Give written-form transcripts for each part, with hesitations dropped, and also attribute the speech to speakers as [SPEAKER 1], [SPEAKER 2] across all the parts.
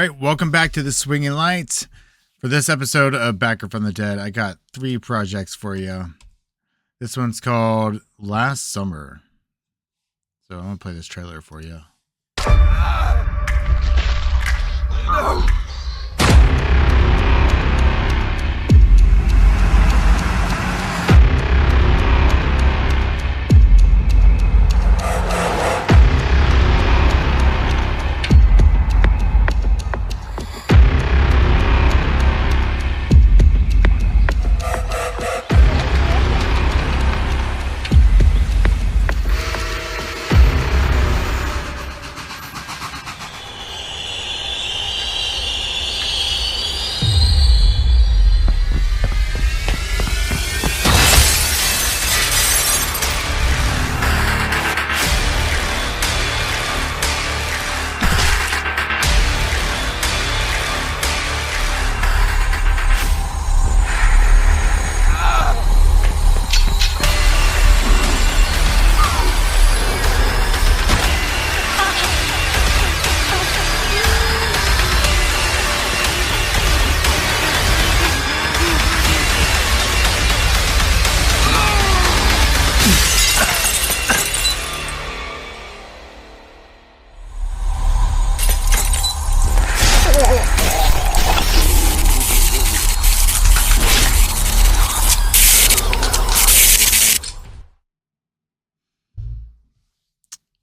[SPEAKER 1] right, welcome back to the Swinging Lights. For this episode of Backer from the Dead, I got 3 projects for you. This one's called Last Summer. So I'm going to play this trailer for you. No.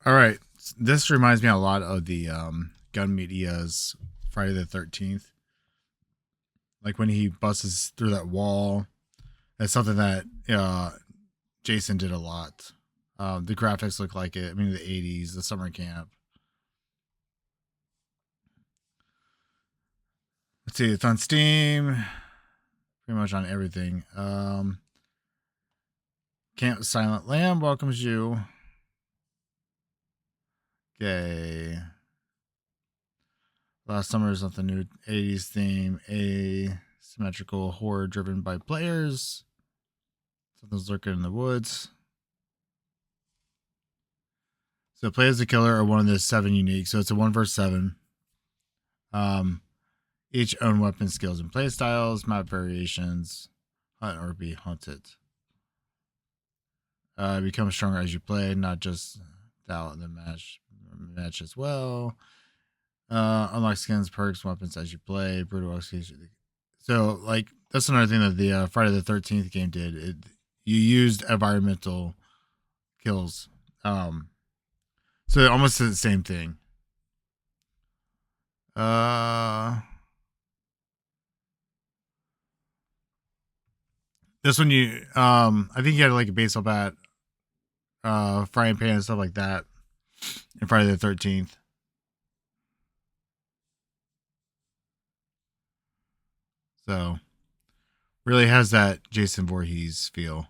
[SPEAKER 1] All right, this reminds me a lot of the Gun Media's Friday the 13th. Like when he busts through that wall. That's something that Jason did a lot. The graphics look like it. I mean, the 80s, the summer camp. Let's see, it's on Steam. Pretty much on everything. Camp Silent Lamb welcomes you. Okay. Last Summer is something new. 80s theme. Asymmetrical horror driven by players. Something's lurking in the woods. So play as the killer or one of the 7 unique. So it's a 1 versus 7. Each own weapon skills and play styles, map variations, hunt or be hunted. Become stronger as you play, not just out in the match as well. Unlock skins, perks, weapons as you play. Brutal execution. So, like, that's another thing that the Friday the 13th game did. You used environmental kills. So almost the same thing. This one I think you had like a baseball bat, frying pan and stuff like that in Friday the 13th. So really has that Jason Voorhees feel.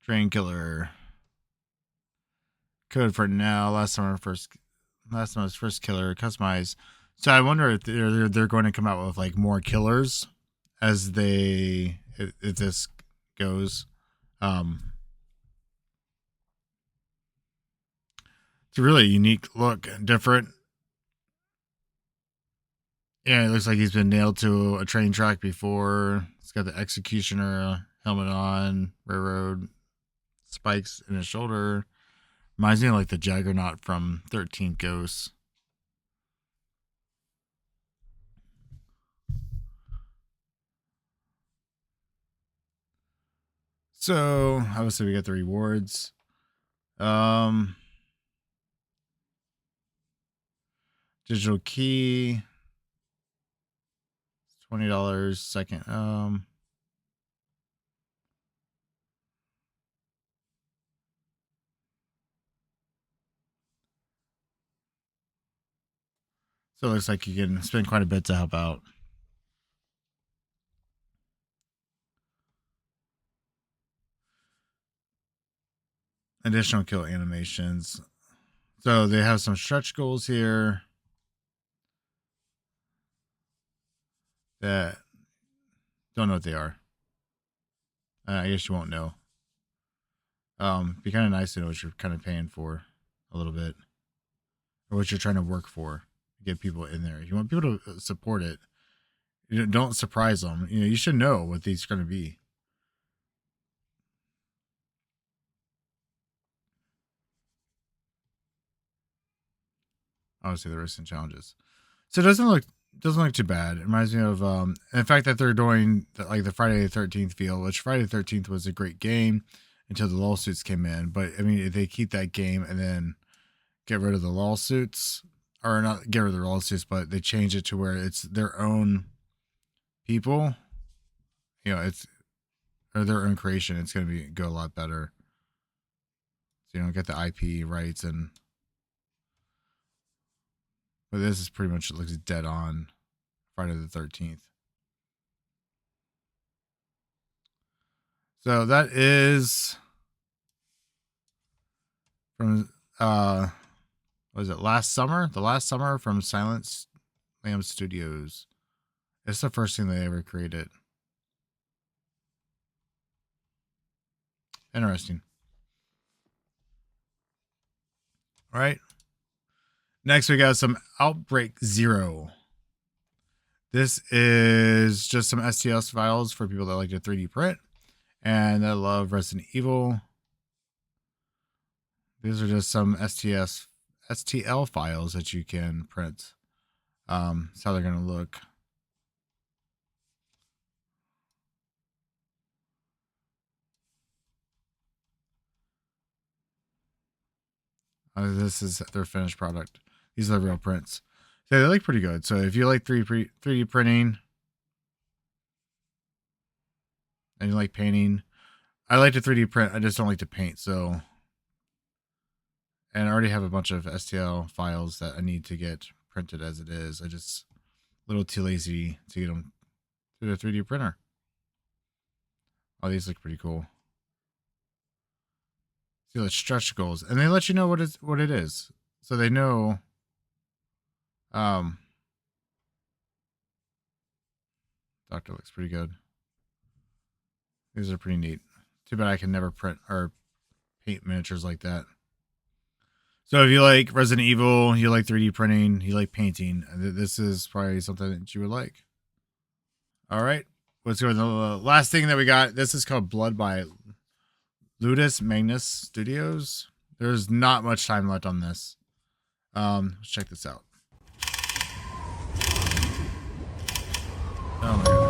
[SPEAKER 1] Train Killer. Code for now. Last summer's first killer. Customize. So I wonder if they're going to come out with like more killers as if this goes. It's a really unique look, different. Yeah, it looks like he's been nailed to a train track before. He's got the executioner helmet on, railroad spikes in his shoulder. Reminds me of like the Juggernaut from 13 Ghosts. So obviously we get the rewards. Digital key. $20 second. So it looks like you can spend quite a bit to help out. Additional kill animations. So they have some stretch goals here that don't know what they are. I guess you won't know. Be kind of nice to know what you're kind of paying for. a little bit, or what you're trying to work for. Get people in there. If you want people to support it, don't surprise them. You should know what these are going to be. Obviously, the risks and challenges. So it doesn't look too bad. It reminds me of the fact that they're doing the Friday the 13th feel, which Friday the 13th was a great game until the lawsuits came in. But I mean, if they keep that game and then get rid of the lawsuits, or not get rid of the lawsuits, but they change it to where it's their own people, it's or their own creation, it's going to go a lot better. So you don't get the IP rights but this is pretty much, it looks dead on Friday the 13th. So that is from what was it, last summer? The last summer from Silent Lamb Studios. It's the first thing they ever created. Interesting. All right. Next, we got some Outbreak Zero. This is just some STL files for people that like to 3D print and that love Resident Evil. These are just some STL files that you can print. That's how they're going to look. This is their finished product. These are the real prints. So they look pretty good. So if you like 3D printing and you like painting, I like to 3D print. I just don't like to paint. So, and I already have a bunch of STL files that I need to get printed as it is. I just a little too lazy to get them through the 3D printer. Oh, these look pretty cool. See the stretch goals, and they let you know what it is, so they know. Doctor looks pretty good. These are pretty neat. Too bad I can never print or paint miniatures like that. So if you like Resident Evil, you like 3D printing, you like painting, this is probably something that you would like. All right, let's go to the last thing that we got. This is called Blood by Ludus Magnus Studios. There's not much time left on this. Let's check this out. Oh my god.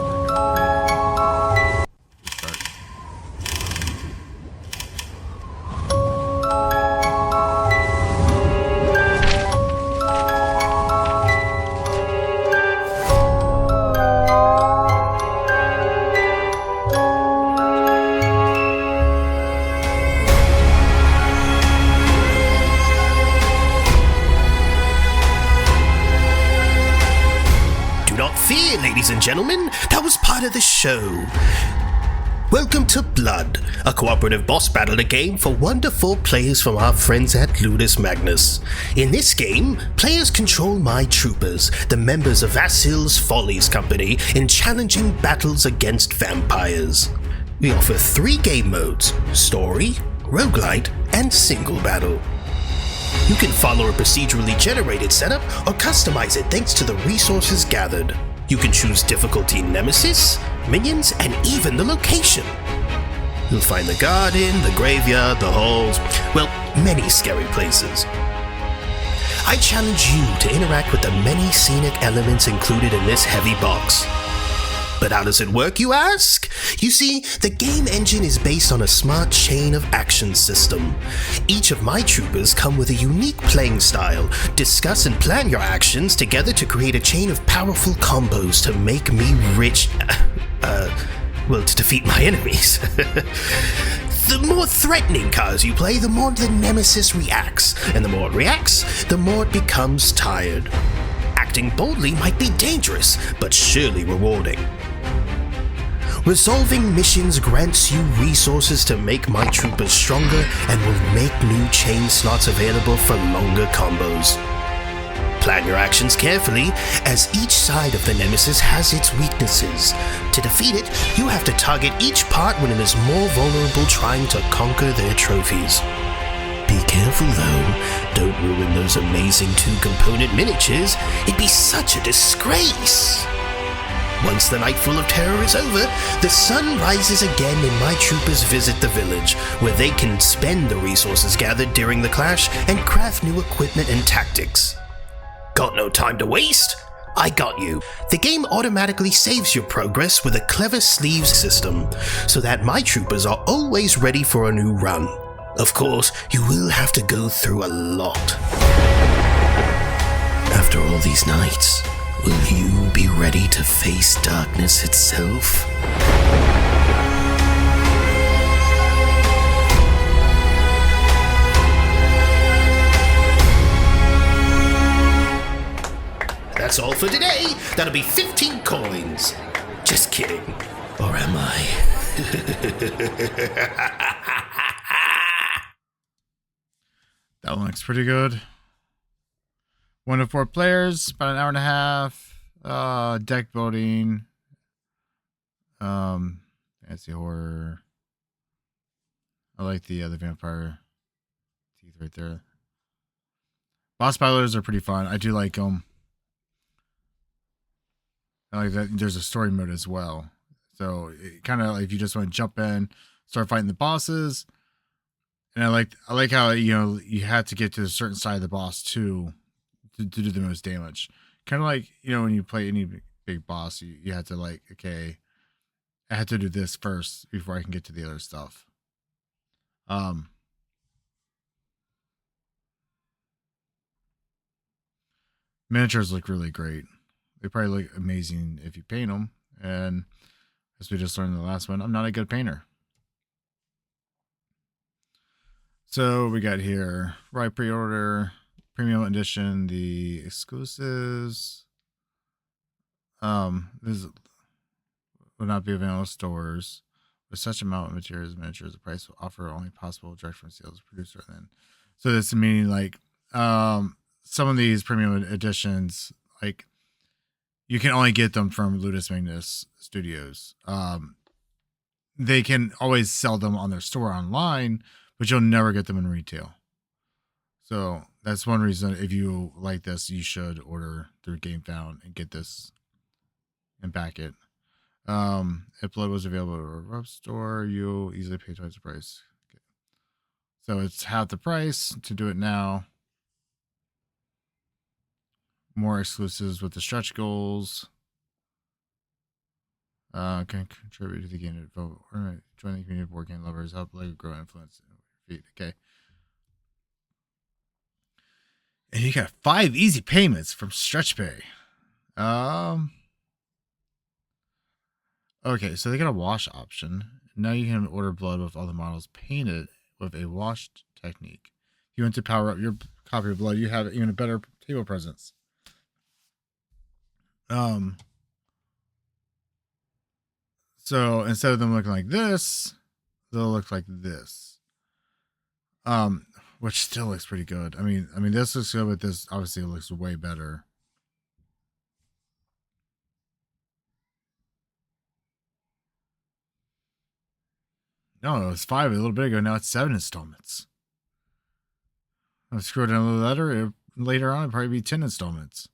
[SPEAKER 2] Ladies and gentlemen, that was part of the show. Welcome to Blood, a cooperative boss battle game for wonderful players from our friends at Ludus Magnus. In this game, players control my troopers, the members of Vasil's Follies Company, in challenging battles against vampires. We offer 3 game modes: story, roguelite, and single battle. You can follow a procedurally generated setup or customize it thanks to the resources gathered. You can choose difficulty nemesis, minions, and even the location. You'll find the garden, the graveyard, the halls, well, many scary places. I challenge you to interact with the many scenic elements included in this heavy box. But how does it work, you ask? You see, the game engine is based on a smart chain of action system. Each of my troopers come with a unique playing style. Discuss and plan your actions together to create a chain of powerful combos to make me rich. To defeat my enemies. The more threatening cards you play, the more the nemesis reacts. And the more it reacts, the more it becomes tired. Acting boldly might be dangerous, but surely rewarding. Resolving missions grants you resources to make my troopers stronger and will make new chain slots available for longer combos. Plan your actions carefully, as each side of the nemesis has its weaknesses. To defeat it, you have to target each part when it is more vulnerable, trying to conquer their trophies. Be careful though. Don't ruin those amazing 2-component miniatures. It'd be such a disgrace. Once the night full of terror is over, the sun rises again and my troopers visit the village, where they can spend the resources gathered during the clash and craft new equipment and tactics. Got no time to waste? I got you. The game automatically saves your progress with a clever sleeves system, so that my troopers are always ready for a new run. Of course, you will have to go through a lot. After all these nights, will you be ready to face darkness itself? That's all for today. That'll be 15 coins. Just kidding. Or am I?
[SPEAKER 1] That one looks pretty good. 1 to 4 players, about an hour and a half. Deck building. Fantasy horror. I like the vampire teeth right there. Boss battles are pretty fun. I do like them. I like that there's a story mode as well. So it kind of like if you just want to jump in, start fighting the bosses. And I like how, you know, you had to get to a certain side of the boss too to do the most damage. Kind of like, you know, when you play any big boss, you had to like, okay, I had to do this first before I can get to the other stuff. Miniatures look really great. They probably look amazing if you paint them. And as we just learned in the last one, I'm not a good painter. So we got here, right, pre-order, premium edition, the exclusives. This will not be available in stores. With such amount of materials and miniatures, the price will offer only possible direct from sales producer. Then, so this meaning like some of these premium editions, like you can only get them from Ludus Magnus Studios. They can always sell them on their store online, but you'll never get them in retail. So that's one reason if you like this, you should order through Gamefound and get this and back it. If Blood was available at a rough store, you'll easily pay twice the price. Okay. So it's half the price to do it now. More exclusives with the stretch goals. Can contribute to the game. Vote or join the community of board game lovers. Help Lego grow influence. Okay. And you got 5 easy payments from StretchPay. Okay, so they got a wash option. Now you can order blood with all the models painted with a washed technique. If you want to power up your copy of blood, you have even a better table presence. So instead of them looking like this, they'll look like this. Which still looks pretty good. I mean, this looks good, but this obviously looks way better. No, it was 5 a little bit ago. Now it's 7 installments. I'll scroll down a little later on, it'll probably be 10 installments.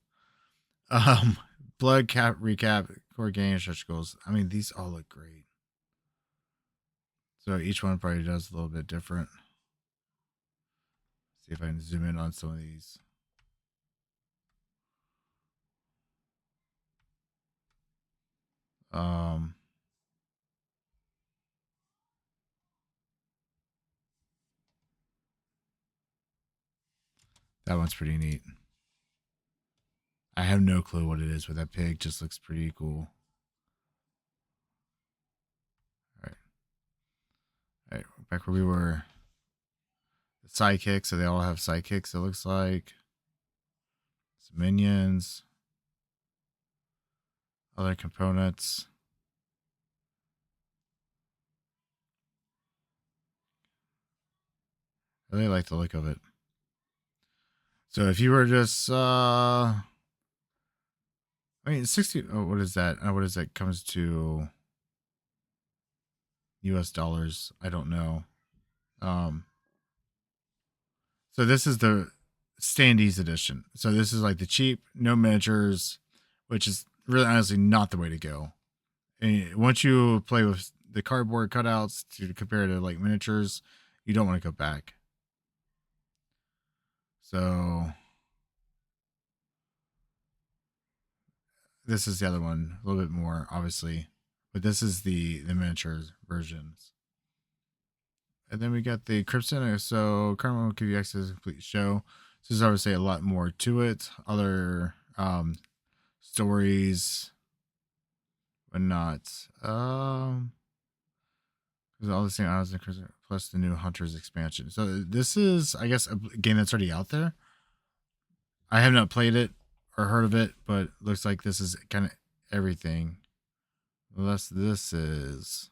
[SPEAKER 1] Blood cap recap, core game, stretch goals. I mean, these all look great. So each one probably does a little bit different. See if I can zoom in on some of these. That one's pretty neat. I have no clue what it is, but that pig just looks pretty cool. All right, back where we were. The sidekicks, so they all have sidekicks, it looks like. Some minions. Other components. I really like the look of it. So if you were just, I mean, 60, oh, what is that? What is that comes to US dollars? I don't know. So this is the standees edition. So this is like the cheap, no miniatures, which is really honestly not the way to go. And once you play with the cardboard cutouts to compare to like miniatures, you don't want to go back. So this is the other one, a little bit more obviously, but this is the miniatures versions. And then we got the Crimson. So currently will give you access to the complete show. So there's obviously a lot more to it. Other stories, but not. There's all the same items in Crimson plus the new Hunters expansion. So this is, I guess, a game that's already out there. I have not played it or heard of it, but looks like this is kind of everything. Unless this is.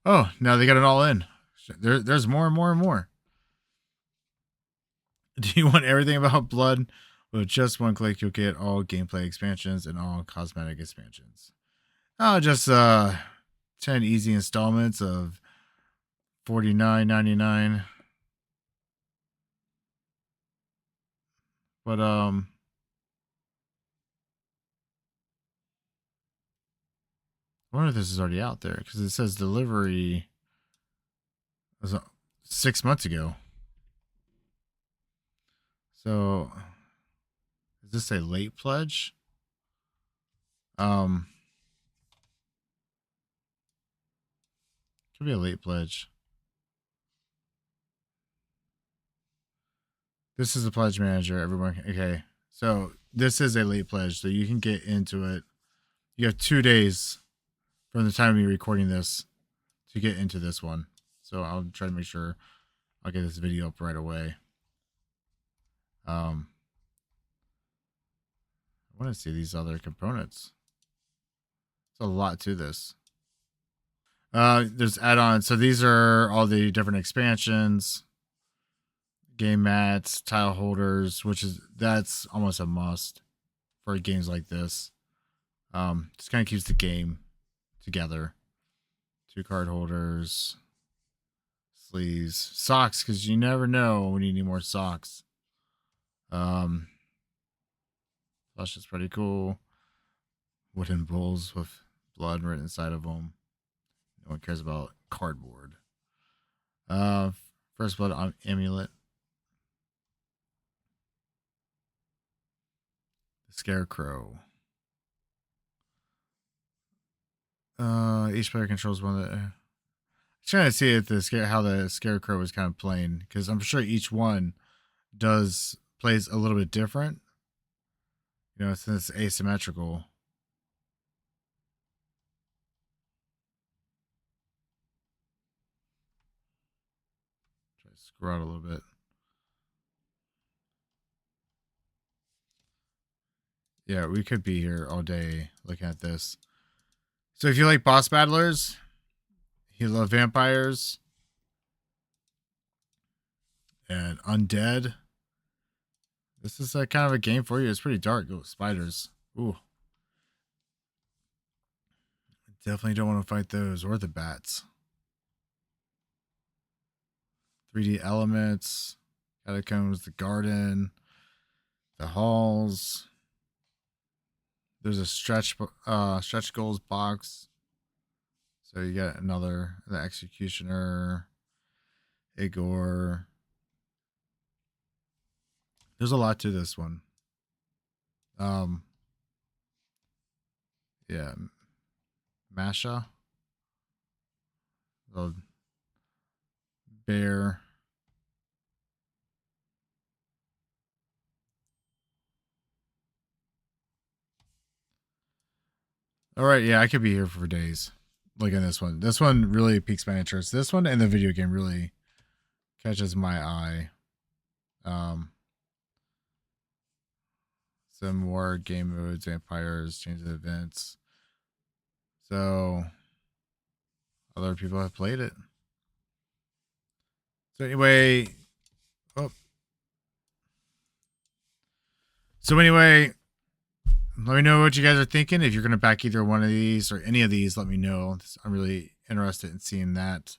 [SPEAKER 1] Oh, now they got it all in. There's more and more and more. Do you want everything about Blood? With just one click, you'll get all gameplay expansions and all cosmetic expansions. Oh, just 10 easy installments of $49.99. But I wonder if this is already out there because it says delivery was 6 months ago. So is this a late pledge? Could be a late pledge. This is the pledge manager, everyone. Okay. So this is a late pledge, so you can get into it. You have 2 days from the time of me recording this to get into this one. So I'll try to make sure I'll get this video up right away. I want to see these other components. It's a lot to this. There's add-ons. So these are all the different expansions, game mats, tile holders, that's almost a must for games like this. Just kind of keeps the game together. 2 card holders, sleeves, socks, because you never know when you need more socks. That's just pretty cool. Wooden bowls with blood written inside of them. No one cares about cardboard. First blood amulet. The scarecrow. Each player controls one of the. I'm trying to see if how the scarecrow is kind of playing, because I'm sure each one plays a little bit different. You know, since it's asymmetrical. Try to screw out a little bit. Yeah, we could be here all day looking at this. So if you like boss battlers, you love vampires and undead, this is a kind of a game for you. It's pretty dark. Oh, spiders. Ooh. Definitely don't want to fight those or the bats. 3D elements, catacombs, the garden, the halls. There's a stretch goals box. So you got the executioner, Igor. There's a lot to this one. Yeah, Masha, the bear. All right, yeah, I could be here for days. Look at this one. This one really piques my interest. This one and the video game really catches my eye. Some more game modes, vampires, change the events. So other people have played it. So anyway, let me know what you guys are thinking. If you're going to back either one of these or any of these, let me know. I'm really interested in seeing that.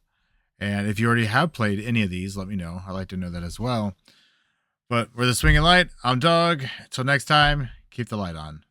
[SPEAKER 1] And if you already have played any of these, let me know. I'd like to know that as well. But we're the Swinging Light. I'm Doug. Until next time, keep the light on.